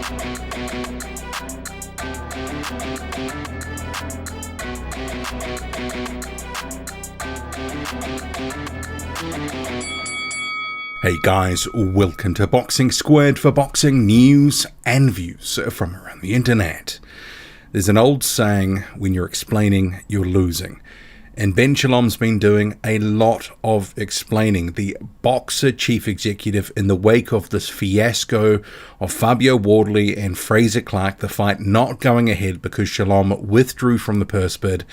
Hey guys, welcome to Boxing Squared for boxing news and views from around the internet. There's an old saying, when you're explaining, you're losing. And Ben Shalom's been doing a lot of explaining. The boxer chief executive, in the wake of this fiasco of Fabio Wardley and Frazer Clarke, the fight not going ahead because Shalom withdrew from the purse bid.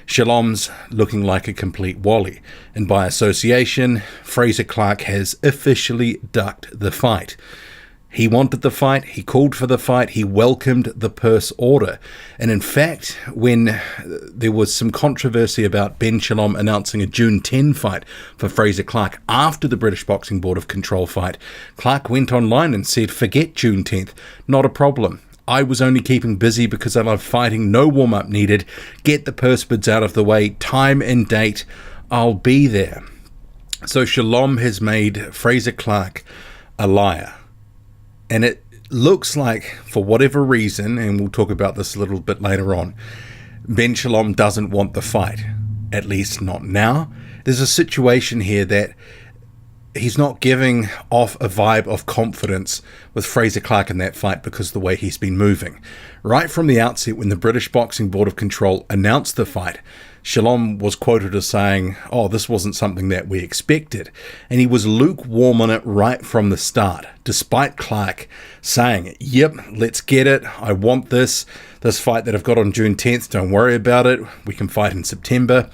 Shalom's looking like a complete wally, and by association, Frazer Clarke has officially ducked the fight. He wanted the fight, he called for the fight, he welcomed the purse order. And in fact, when there was some controversy about Ben Shalom announcing a June 10 fight for Frazer Clarke after the British Boxing Board of Control fight, Clarke went online and said, forget June 10th, not a problem. I was only keeping busy because I love fighting, no warm-up needed, get the purse bids out of the way, time and date, I'll be there. So Shalom has made Frazer Clarke a liar. And it looks like, for whatever reason, and we'll talk about this a little bit later on, Ben Shalom doesn't want the fight, at least not now. There's a situation here that he's not giving off a vibe of confidence with Frazer Clarke in that fight because of the way he's been moving. Right from the outset, when the British Boxing Board of Control announced the fight, Shalom was quoted as saying, oh, this wasn't something that we expected. And he was lukewarm on it right from the start, despite Clarke saying, yep, let's get it. I want this fight that I've got on June 10th. Don't worry about it. We can fight in September.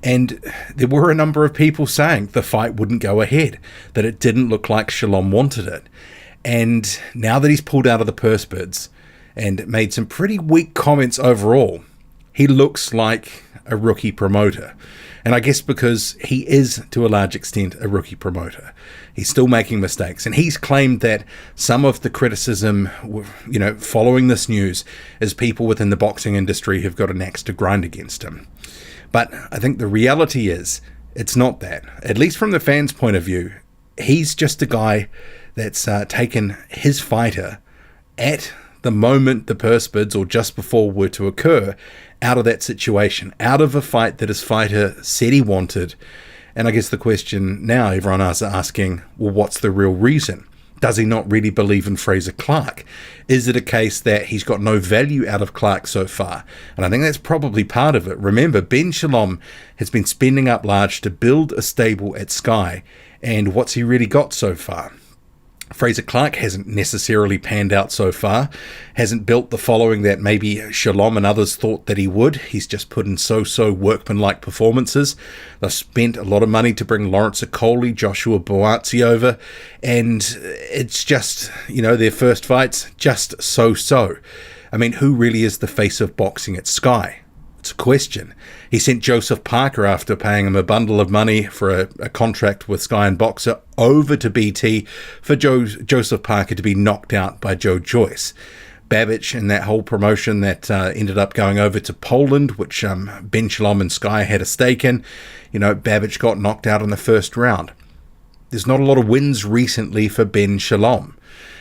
And there were a number of people saying the fight wouldn't go ahead, that it didn't look like Shalom wanted it. And now that he's pulled out of the purse bids and made some pretty weak comments overall, he looks like a rookie promoter. And I guess because he is, to a large extent, a rookie promoter. He's still making mistakes. And he's claimed that some of the criticism, following this news, is people within the boxing industry who've got an axe to grind against him. But I think the reality is, it's not that. At least from the fans' point of view, he's just a guy that's taken his fighter at the moment the purse bids, or just before, were to occur, out of that situation, out of a fight that his fighter said he wanted. And I guess the question now everyone is asking, well, what's the real reason? Does he not really believe in Frazer Clarke? Is it a case that he's got no value out of Clarke so far? And I think that's probably part of it. Remember, Ben Shalom has been spending up large to build a stable at Sky. And what's he really got so far? Frazer Clarke hasn't necessarily panned out so far, hasn't built the following that maybe Shalom and others thought that he would. He's just put in so-so workmanlike performances. They've spent a lot of money to bring Lawrence Okoli, Joshua Boazzi over, and it's just, their first fights, just so-so. I mean, who really is the face of boxing at Sky? It's a question. He sent Joseph Parker, after paying him a bundle of money for a contract with Sky and Boxer, over to BT for Joseph Parker to be knocked out by Joe Joyce. Babbage and that whole promotion that ended up going over to Poland, which Ben Shalom and Sky had a stake in. Babbage got knocked out in the first round. There's not a lot of wins recently for Ben Shalom.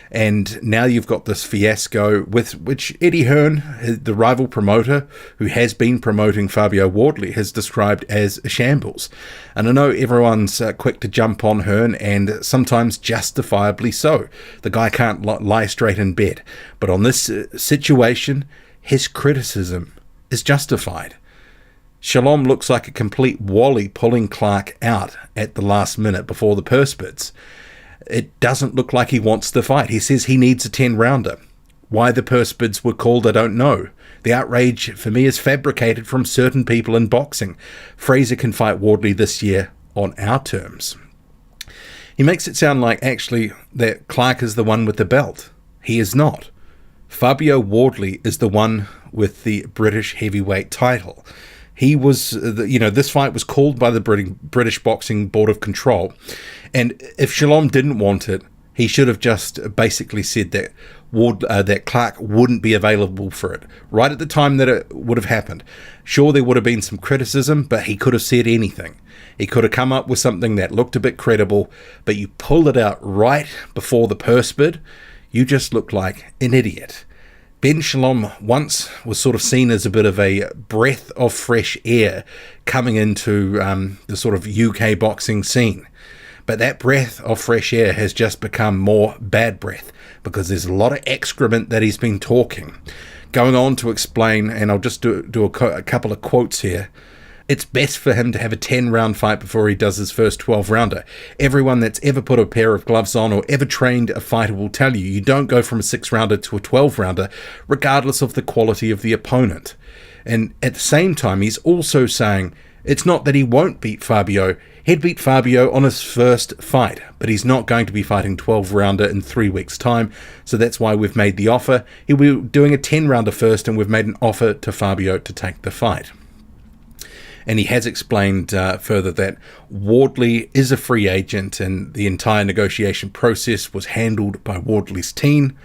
And now you've got this fiasco with which Eddie Hearn, the rival promoter who has been promoting Fabio Wardley, has described as a shambles. And I know everyone's quick to jump on Hearn, and sometimes justifiably so. The guy can't lie straight in bed. But on this situation, his criticism is justified. Shalom looks like a complete wally pulling Clarke out at the last minute before the purse bids. It doesn't look like he wants the fight. He says he needs a 10-rounder. Why the purse bids were called, I don't know. The outrage, for me, is fabricated from certain people in boxing. Frazer can fight Wardley this year on our terms. He makes it sound like, actually, that Clarke is the one with the belt. He is not. Fabio Wardley is the one with the British heavyweight title. He was, this fight was called by the British Boxing Board of Control. And if Shalom didn't want it, he should have just basically said that that Clarke wouldn't be available for it right at the time that it would have happened. Sure, there would have been some criticism, but he could have said anything. He could have come up with something that looked a bit credible, but you pulled it out right before the purse bid. you just look like an idiot. Ben Shalom once was sort of seen as a bit of a breath of fresh air coming into the sort of UK boxing scene. But that breath of fresh air has just become more bad breath because there's a lot of excrement that he's been talking. Going on to explain, and I'll just do a couple of quotes here, it's best for him to have a 10-round fight before he does his first 12-rounder. Everyone that's ever put a pair of gloves on or ever trained a fighter will tell you don't go from a 6-rounder to a 12-rounder, regardless of the quality of the opponent. And at the same time, he's also saying it's not that he won't beat Fabio. He'd beat Fabio on his first fight, but he's not going to be fighting 12-rounder in 3 weeks' time, so that's why we've made the offer. He'll be doing a 10-rounder first, and we've made an offer to Fabio to take the fight. And he has explained further that Wardley is a free agent and the entire negotiation process was handled by Wardley's team,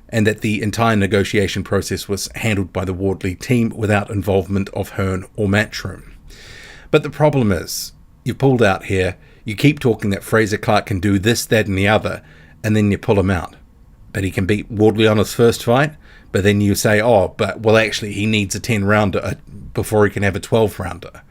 and that the entire negotiation process was handled by the Wardley team without involvement of Hearn or Matchroom. But the problem is, you've pulled out here, you keep talking that Frazer Clarke can do this, that, and the other, and then you pull him out. But he can beat Wardley on his first fight, but then you say, actually he needs a 10-rounder before he can have a 12-rounder.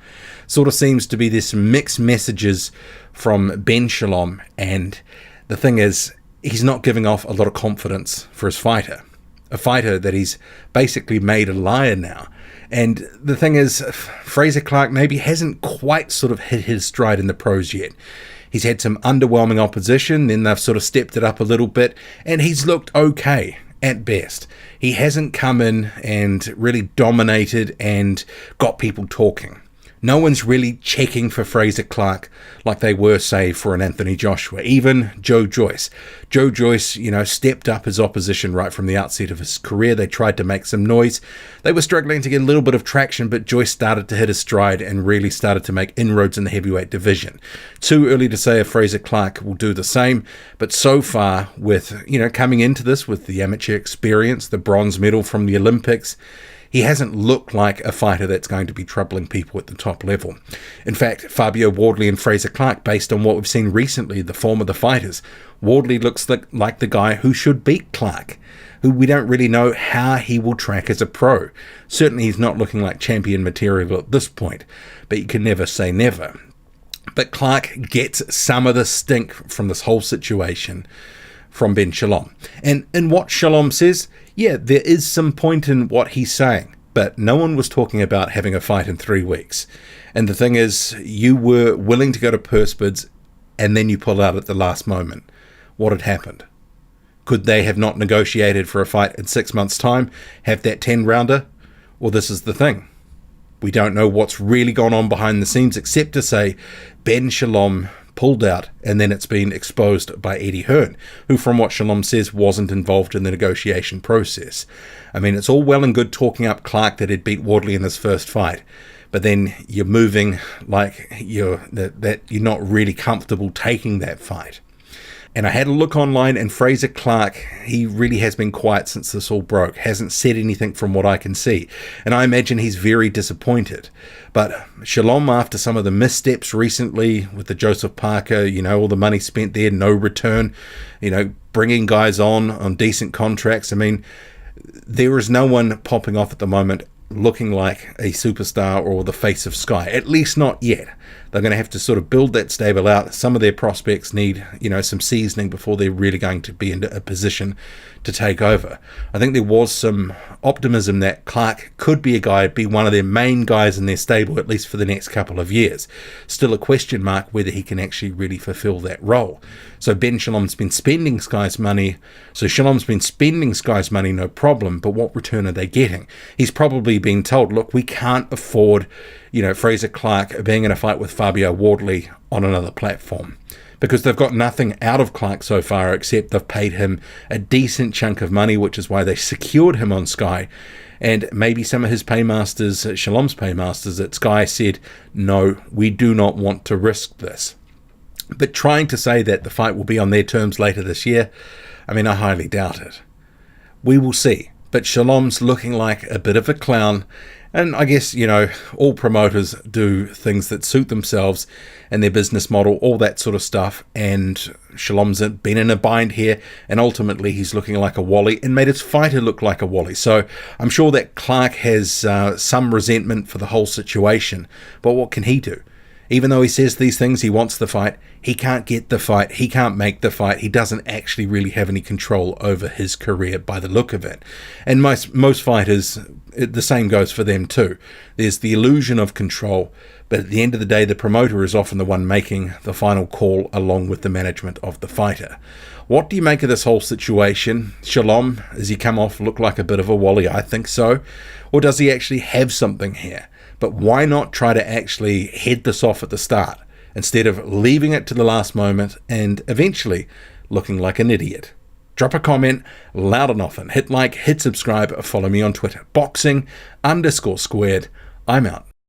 Sort of seems to be this mixed messages from Ben Shalom, and the thing is, he's not giving off a lot of confidence for his fighter. A fighter that he's basically made a liar now. And the thing is, Frazer Clarke maybe hasn't quite sort of hit his stride in the pros yet. He's had some underwhelming opposition, then they've sort of stepped it up a little bit, and he's looked okay at best. He hasn't come in and really dominated and got people talking. No one's really checking for Frazer Clarke like they were, say, for an Anthony Joshua. Even Joe Joyce. Joe Joyce, stepped up his opposition right from the outset of his career. They tried to make some noise. They were struggling to get a little bit of traction, but Joyce started to hit his stride and really started to make inroads in the heavyweight division. Too early to say if Frazer Clarke will do the same, but so far with, coming into this with the amateur experience, the bronze medal from the Olympics, he hasn't looked like a fighter that's going to be troubling people at the top level. In fact, Fabio Wardley and Frazer Clarke, based on what we've seen recently, the form of the fighters, Wardley looks like the guy who should beat Clarke, who we don't really know how he will track as a pro. Certainly he's not looking like champion material at this point, but you can never say never. But Clarke gets some of the stink from this whole situation from Ben Shalom. And in what Shalom says, yeah, there is some point in what he's saying, but no one was talking about having a fight in 3 weeks. And the thing is, you were willing to go to purse bids, and then you pull out at the last moment. What had happened? Could they have not negotiated for a fight in 6 months' time, have that 10-rounder? Well, this is the thing. We don't know what's really gone on behind the scenes, except to say Ben Shalom pulled out, and then it's been exposed by Eddie Hearn, who, from what Shalom says, wasn't involved in the negotiation process. I mean, it's all well and good talking up Clarke that he'd beat Wardley in his first fight, but then you're moving like you're not really comfortable taking that fight. And I had a look online, and Frazer Clarke, he really has been quiet since this all broke. Hasn't said anything from what I can see. And I imagine he's very disappointed. But Shalom, after some of the missteps recently with the Joseph Parker, all the money spent there, no return, bringing guys on decent contracts. I mean, there is no one popping off at the moment looking like a superstar or the face of Sky, at least not yet. They're going to have to sort of build that stable out. Some of their prospects need, some seasoning before they're really going to be in a position to take over. I think there was some optimism that Clarke could be a guy, be one of their main guys in their stable, at least for the next couple of years. Still a question mark whether he can actually really fulfill that role. So Ben Shalom's been spending Sky's money. No problem, but what return are they getting? He's probably been told, look, we can't afford, Frazer Clarke being in a fight with Fabio Wardley on another platform, because they've got nothing out of Clarke so far except they've paid him a decent chunk of money, which is why they secured him on Sky. And maybe some of his paymasters, Shalom's paymasters at Sky, said, no, we do not want to risk this. But trying to say that the fight will be on their terms later this year, I highly doubt it. We will see. But Shalom's looking like a bit of a clown, And I guess, all promoters do things that suit themselves and their business model, all that sort of stuff. And Shalom's been in a bind here, and ultimately he's looking like a wally and made his fighter look like a wally. So I'm sure that Clarke has some resentment for the whole situation. But what can he do? Even though he says these things, he wants the fight, he can't get the fight, he can't make the fight, he doesn't actually really have any control over his career by the look of it. And most fighters, the same goes for them too. There's the illusion of control, but at the end of the day, the promoter is often the one making the final call along with the management of the fighter. What do you make of this whole situation? Shalom, does he come off look like a bit of a wally? I think so. Or does he actually have something here? But why not try to actually head this off at the start instead of leaving it to the last moment and eventually looking like an idiot? Drop a comment loud and often. Hit like, hit subscribe, follow me on Twitter. Boxing_squared. I'm out.